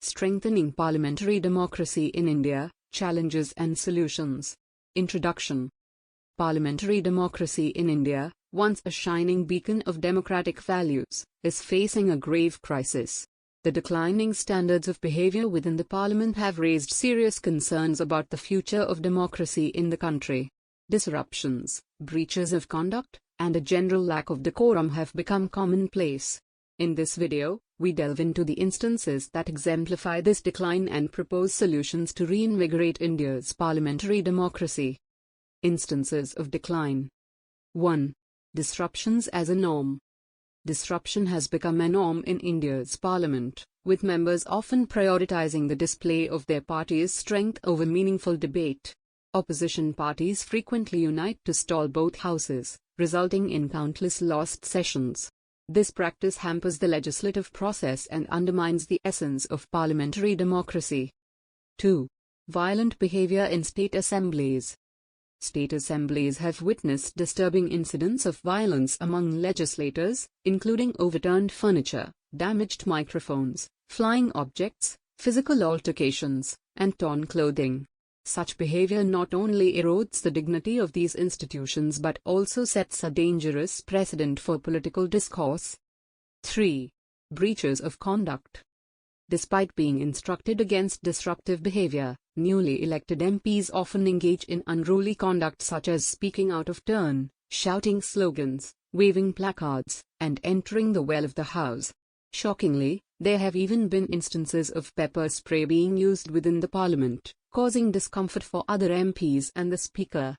Strengthening Parliamentary Democracy in India, Challenges and Solutions. Introduction. Parliamentary democracy in India, once a shining beacon of democratic values, is facing a grave crisis. The declining standards of behavior within the parliament have raised serious concerns about the future of democracy in the country. Disruptions, breaches of conduct, and a general lack of decorum have become commonplace. In this video, we delve into the instances that exemplify this decline and propose solutions to reinvigorate India's parliamentary democracy. Instances of decline. 1. Disruptions as a norm. Disruption has become a norm in India's parliament, with members often prioritizing the display of their party's strength over meaningful debate. Opposition parties frequently unite to stall both houses, resulting in countless lost sessions. This practice hampers the legislative process and undermines the essence of parliamentary democracy. 2. Violent behavior in state assemblies. State assemblies have witnessed disturbing incidents of violence among legislators, including overturned furniture, damaged microphones, flying objects, physical altercations, and torn clothing. Such behavior not only erodes the dignity of these institutions but also sets a dangerous precedent for political discourse. 3. Breaches of conduct. Despite being instructed against disruptive behavior, newly elected MPs often engage in unruly conduct such as speaking out of turn, shouting slogans, waving placards, and entering the well of the House. Shockingly, there have even been instances of pepper spray being used within the parliament, causing discomfort for other MPs and the Speaker.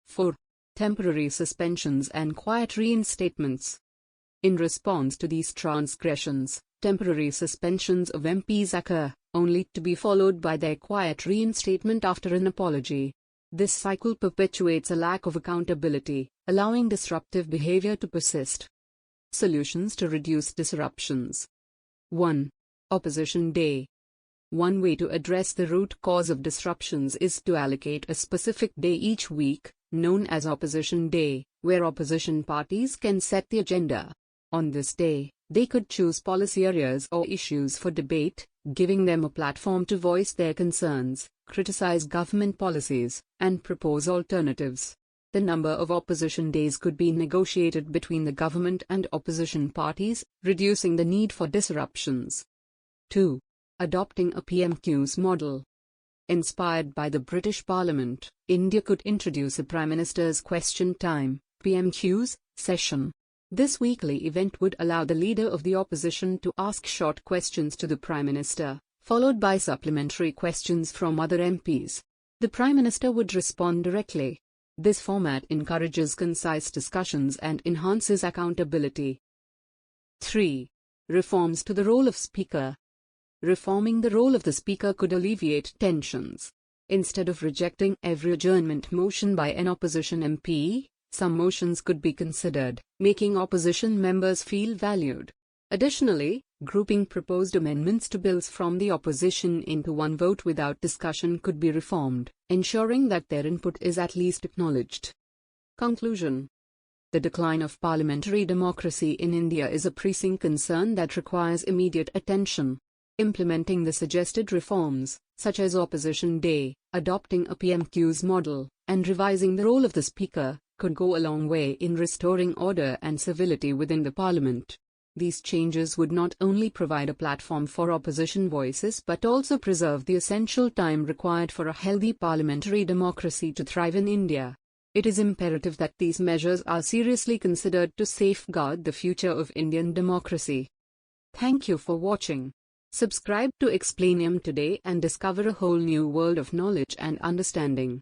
4. Temporary suspensions and quiet reinstatements. In response to these transgressions, temporary suspensions of MPs occur, only to be followed by their quiet reinstatement after an apology. This cycle perpetuates a lack of accountability, allowing disruptive behavior to persist. Solutions to reduce disruptions. 1. Opposition Day. One way to address the root cause of disruptions is to allocate a specific day each week, known as Opposition Day, where opposition parties can set the agenda. On this day, they could choose policy areas or issues for debate, giving them a platform to voice their concerns, criticize government policies, and propose alternatives. The number of opposition days could be negotiated between the government and opposition parties, reducing the need for disruptions. 2. Adopting a PMQs model. Inspired by the British Parliament, India could introduce a Prime Minister's Question Time (PMQs) session. This weekly event would allow the leader of the opposition to ask short questions to the Prime Minister, followed by supplementary questions from other MPs. The Prime Minister would respond directly. This format encourages concise discussions and enhances accountability. 3. Reforms to the role of Speaker. Reforming the role of the Speaker could alleviate tensions. Instead of rejecting every adjournment motion by an opposition MP, some motions could be considered, making opposition members feel valued. Additionally, grouping proposed amendments to bills from the opposition into one vote without discussion could be reformed, ensuring that their input is at least acknowledged. Conclusion. The decline of parliamentary democracy in India is a pressing concern that requires immediate attention. Implementing the suggested reforms, such as Opposition Day, adopting a PMQs model, and revising the role of the Speaker, could go a long way in restoring order and civility within the parliament. These changes would not only provide a platform for opposition voices but also preserve the essential time required for a healthy parliamentary democracy to thrive in India. It is imperative that these measures are seriously considered to safeguard the future of Indian democracy. Thank you for watching. Subscribe to Explanium today and discover a whole new world of knowledge and understanding.